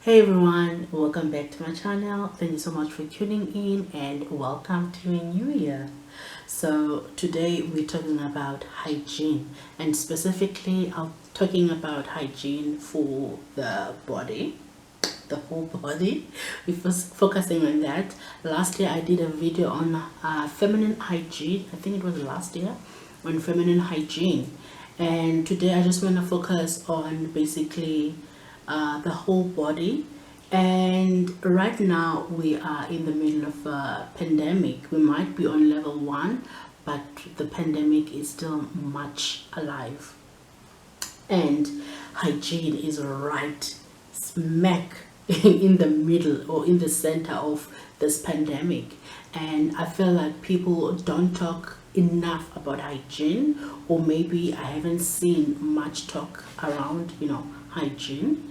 Hey everyone, welcome back to my channel. Thank you so much for tuning in and welcome to a new year. So today we're talking about hygiene, and specifically I'm talking about hygiene for the body, the whole body. We're focusing on that. Last year I did a video on feminine hygiene. I think it was last year, on feminine hygiene, and today I just want to focus on basically the whole body. And right now we are in the middle of a pandemic. We might be on level 1, but the pandemic is still much alive, and hygiene is right smack in the middle or in the center of this pandemic. And I feel like people don't talk enough about hygiene, or maybe I haven't seen much talk around hygiene.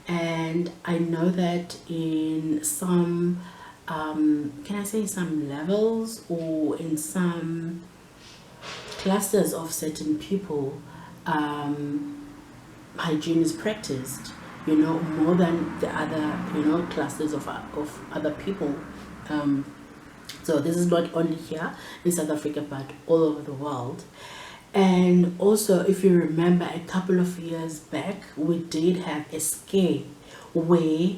And I know that in some can I say some levels, or in some clusters of certain people, hygiene is practiced, more than the other, clusters of other people. So this is not only here in South Africa, but all over the world. And also, if you remember, a couple of years back, we did have a scare where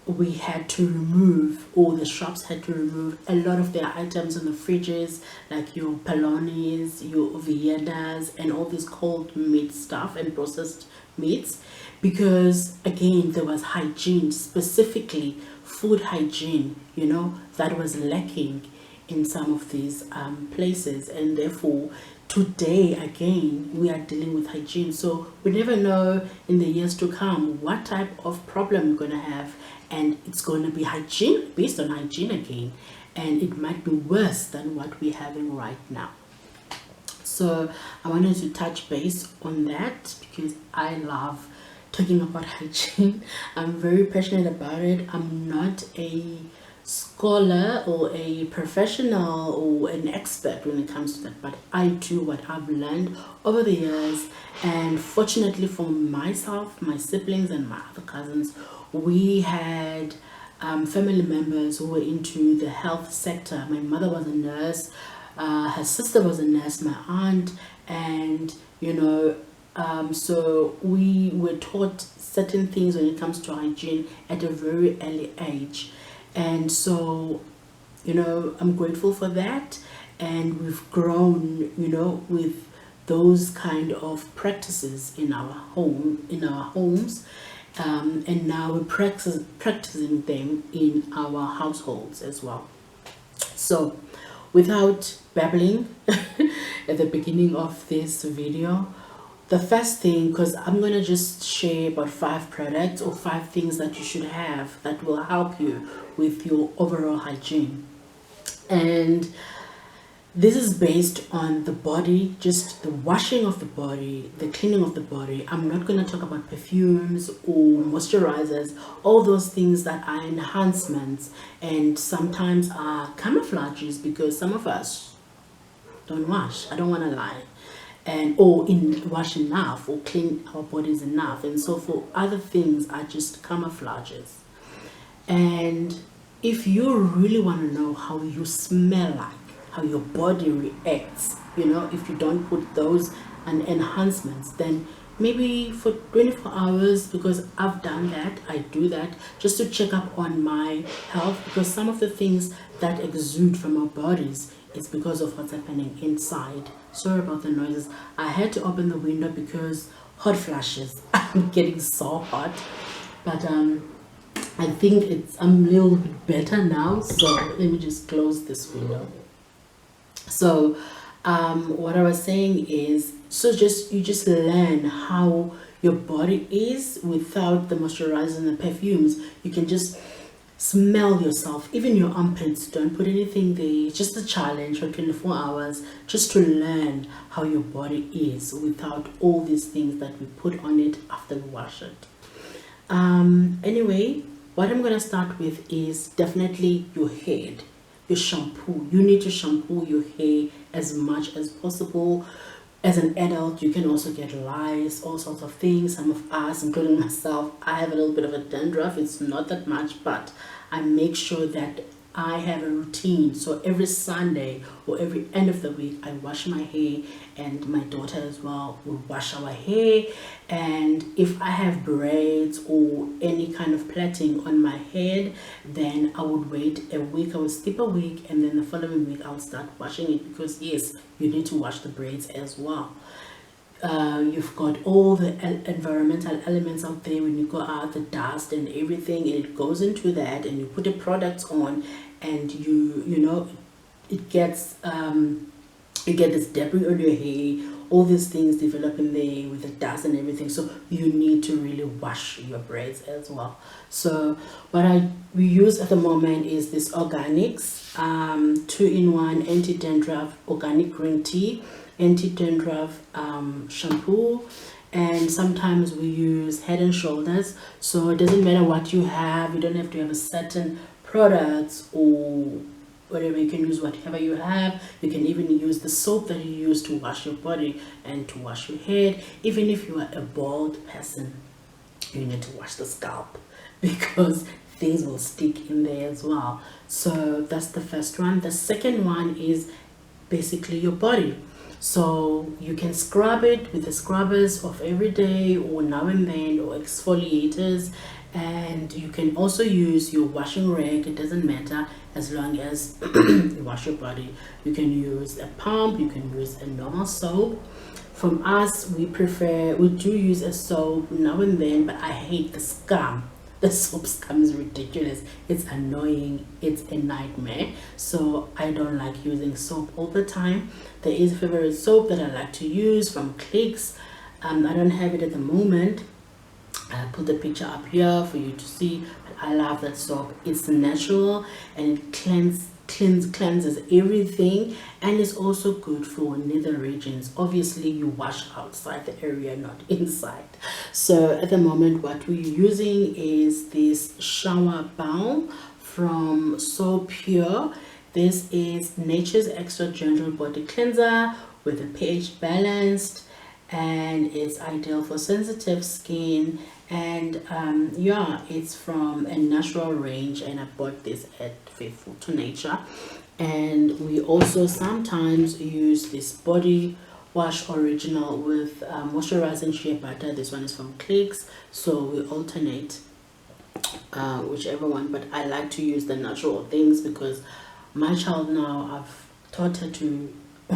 we had to remove, or the shops had to remove, a lot of their items in the fridges, like your palonis, your viennas, and all this cold meat stuff and processed meats, because again there was hygiene, specifically food hygiene, that was lacking in some of these places. And therefore today again we are dealing with hygiene. So we never know in the years to come what type of problem we're going to have, and it's going to be hygiene, based on hygiene again, and it might be worse than what we're having right now. So I wanted to touch base on that because I love talking about hygiene. I'm very passionate about it. I'm not a scholar or a professional or an expert when it comes to that, but I do what I've learned over the years. And fortunately for myself, my siblings, and my other cousins, we had family members who were into the health sector. My mother was a nurse, her sister was a nurse, my aunt, and so we were taught certain things when it comes to hygiene at a very early age. And so, I'm grateful for that. And we've grown, with those kind of practices in our homes. And now we're practicing them in our households as well. So, without babbling at the beginning of this video, the first thing, because I'm going to just share about 5 products or 5 things that you should have that will help you with your overall hygiene. And this is based on the body, just the washing of the body, the cleaning of the body. I'm not going to talk about perfumes or moisturizers, all those things that are enhancements and sometimes are camouflages, because some of us don't wash. I don't want to lie. And or in wash enough or clean our bodies enough, and so for other things are just camouflages. And if you really want to know how you smell, like how your body reacts, if you don't put those enhancements, then maybe for 24 hours, because I've done that, I do that just to check up on my health, because some of the things that exude from our bodies is because of what's happening inside. Sorry about the noises. I had to open the window because hot flashes. I'm getting so hot, but I think I'm a little bit better now, so let me just close this window. So what I was saying is, you just learn how your body is without the moisturizers and the perfumes. You can just smell yourself, even your armpits. Don't put anything there. Just a challenge for 24 hours, just to learn how your body is without all these things that we put on it after we wash it. Anyway, what I'm going to start with is definitely your head, your shampoo. You need to shampoo your hair as much as possible. as an adult, you can also get lice, all sorts of things. Some of us, including myself, I have a little bit of a dandruff. It's not that much, but I make sure that I have a routine. So every Sunday or every end of the week, I wash my hair, and my daughter as well will wash our hair. And if I have braids or any kind of plaiting on my head, then I would wait a week. I would skip a week, and then the following week I'll start washing it, because yes, you need to wash the braids as well. You've got all the environmental elements out there when you go out, the dust and everything, and it goes into that, and you put the products on, and you know, it gets you get this debris on your hair, all these things develop in there with the dust and everything. So you need to really wash your braids as well. So what we use at the moment is this organics 2-in-1 anti-dandruff organic green tea, anti-dandruff shampoo, and sometimes we use Head and Shoulders. So it doesn't matter what you have, you don't have to have a certain product or whatever. You can use whatever you have. You can even use the soap that you use to wash your body and to wash your head. Even if you are a bald person, you need to wash the scalp, because things will stick in there as well. So that's the first one. The second one is basically your body. So you can scrub it with the scrubbers of every day or now and then, or exfoliators. And you can also use your washing rag. It doesn't matter, as long as you wash your body. You can use a pump, you can use a normal soap. From us, we do use a soap now and then, but I hate the scum. The soap scum is ridiculous. It's annoying. It's a nightmare. So I don't like using soap all the time. There is a favorite soap that I like to use from Clicks. I don't have it at the moment. I'll put the picture up here for you to see, but I love that soap. It's natural, and it cleanses everything, and it's also good for nether regions. Obviously you wash outside the area, not inside. So at the moment what we're using is this shower balm from So Pure. This is nature's extra gentle body cleanser with a pH balanced, and it's ideal for sensitive skin. And yeah, it's from a natural range, and I bought this at Faithful to Nature. And we also sometimes use this body wash original with moisturizing shea butter. This one is from Clicks, so we alternate whichever one, but I like to use the natural things, because my child now, I've taught her to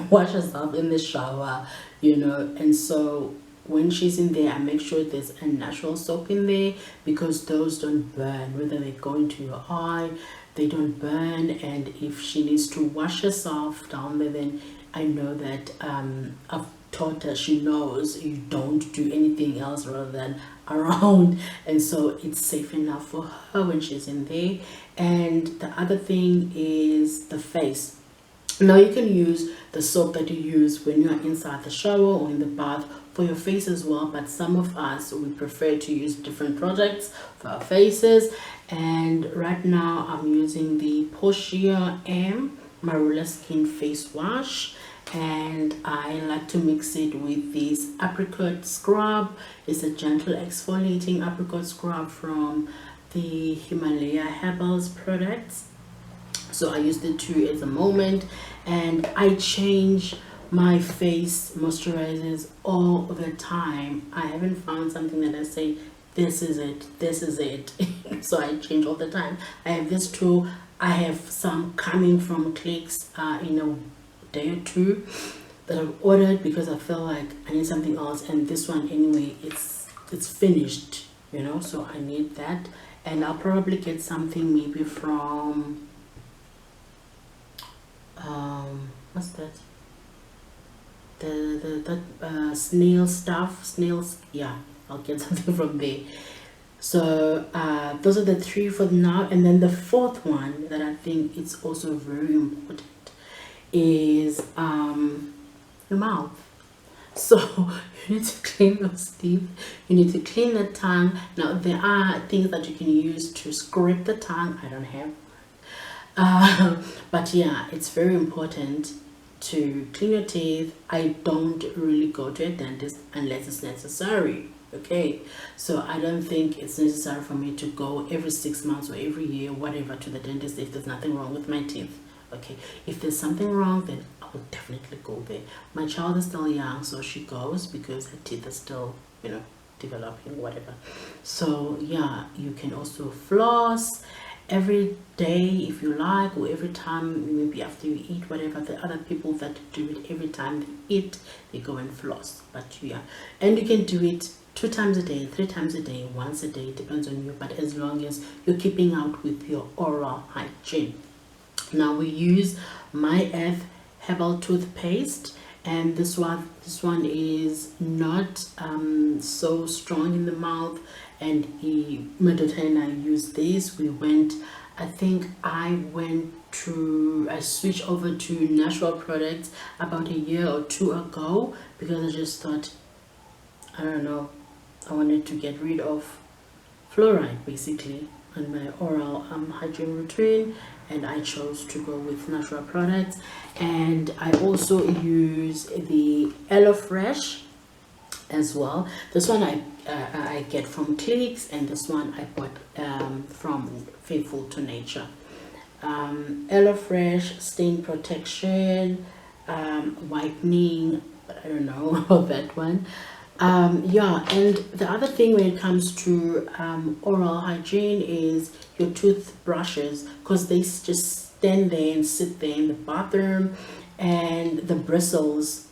wash herself in the shower, you know, and so when she's in there, I make sure there's a natural soap in there, because those don't burn. Whether they go into your eye, they don't burn. And if she needs to wash herself down there, then I know that I've taught her, she knows you don't do anything else rather than around, and so it's safe enough for her when she's in there. And the other thing is the face. Now you can use the soap that you use when you are inside the shower or in the bath for your face as well, but some of us, we prefer to use different products for our faces. And right now I'm using the Portia M Marula Skin Face Wash, and I like to mix it with this apricot scrub. It's a gentle exfoliating apricot scrub from the Himalaya Herbals products. So I use the two at the moment, and I change my face moisturizers all the time. I haven't found something that I say this is it so I change all the time. I have this too. I have some coming from Clicks in a day or two that I've ordered, because I feel like I need something else, and this one anyway, it's finished, you know, so I need that. And I'll probably get something maybe from what's that, the snails, yeah, I'll get something from there. So those are the three for now. And then the fourth one that I think it's also very important is your mouth. So you need to clean those teeth, you need to clean the tongue. Now there are things that you can use to scrape the tongue. I don't have but yeah, it's very important to clean your teeth, I don't really go to a dentist unless it's necessary. Okay, so I don't think it's necessary for me to go every 6 months or every year, whatever, to the dentist if there's nothing wrong with my teeth. Okay, if there's something wrong, then I will definitely go there. My child is still young, so she goes because her teeth are still, you know, developing, whatever. So yeah, you can also floss every day if you like, or every time, maybe after you eat, whatever. The other people that do it every time they eat, they go and floss. But yeah, and you can do it 2 times a day, 3 times a day, once a day, depends on you, but as long as you're keeping out with your oral hygiene. Now we use My Earth herbal toothpaste, and this one is not so strong in the mouth, and my daughter and I used this. I switched over to natural products about a year or 2 ago, because I just thought, I don't know, I wanted to get rid of fluoride basically on my oral hygiene routine, and I chose to go with natural products. And I also use the HelloFresh as well. This one I get from Clicks, and this one I bought from Faithful to Nature. HelloFresh stain protection, whitening, but I don't know about that one. Yeah, and the other thing when it comes to oral hygiene is your toothbrushes, because they just stand there and sit there in the bathroom, and the bristles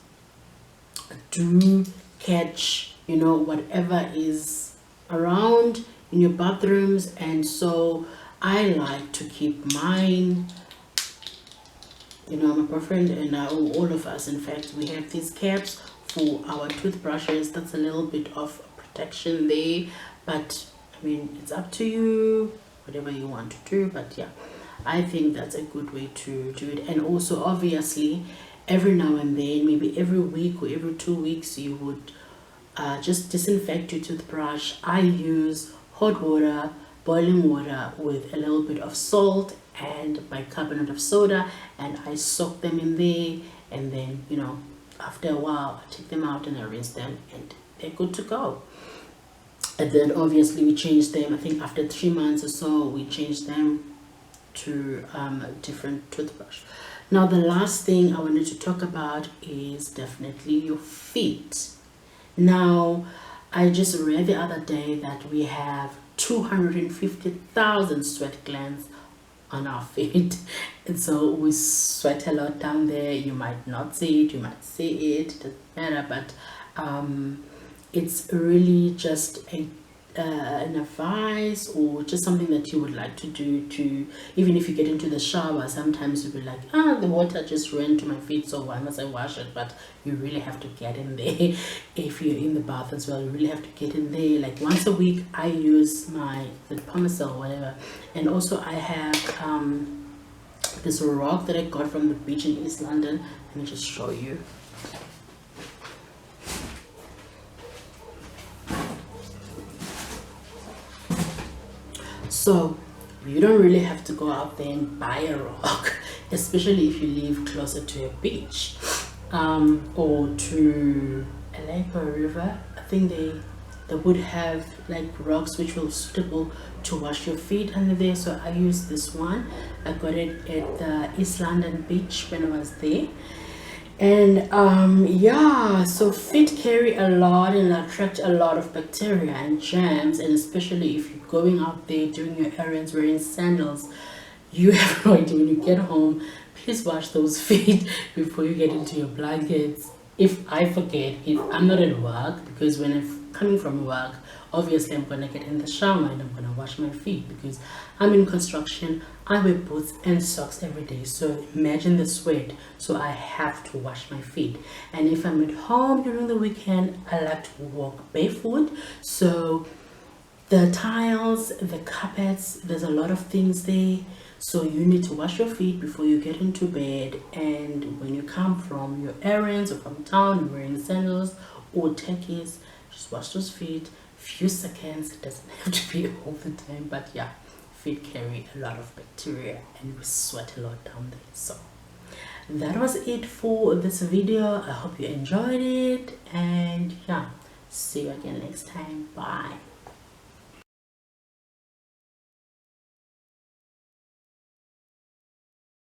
do catch, you know, whatever is around in your bathrooms. And so I like to keep mine, you know, my boyfriend and all of us, in fact, we have these caps for our toothbrushes. That's a little bit of protection there, but I mean, it's up to you, whatever you want to do. But yeah, I think that's a good way to do it. And also, obviously, every now and then, maybe every week or every 2 weeks, you would just disinfect your toothbrush. I use hot water, boiling water with a little bit of salt and bicarbonate of soda, and I soak them in there, and then, you know, after a while I take them out and I rinse them, and they're good to go. And then obviously we change them. I think after 3 months or so we change them to a different toothbrush. Now the last thing I wanted to talk about is definitely your feet. Now I just read the other day that we have 250,000 sweat glands on our feet, and so we sweat a lot down there. You might not see it, you might see it, doesn't matter, but it's really just an advice, or just something that you would like to do. To even if you get into the shower, sometimes you'll be like, the water just ran to my feet, so why must I wash it? But you really have to get in there. If you're in the bath as well, you really have to get in there. Like once a week I use the Pomacel or whatever. And also I have this rock that I got from the beach in East London. Let me just show you. So you don't really have to go out there and buy a rock, especially if you live closer to a beach or to a lake or a river. I think they would have like rocks which were suitable to wash your feet under there. So I use this one. I got it at the East London beach when I was there. And yeah, so feet carry a lot and attract a lot of bacteria and germs, and especially if you're going out there doing your errands wearing sandals, you have no idea. When you get home, please wash those feet before you get into your blankets. If I forget, if I'm not at work, because when I'm coming from work, obviously I'm gonna get in the shower and I'm gonna wash my feet, because I'm in construction. I wear boots and socks every day, so imagine the sweat. So I have to wash my feet. And if I'm at home during the weekend, I like to walk barefoot. So the tiles, the carpets, there's a lot of things there. So you need to wash your feet before you get into bed. And when you come from your errands or from town wearing sandals or techies, just wash those feet. Few seconds, it doesn't have to be all the time, but yeah, feet carry a lot of bacteria and we sweat a lot down there. So That was it for this video. I hope you enjoyed it, and yeah, see you again next time. Bye.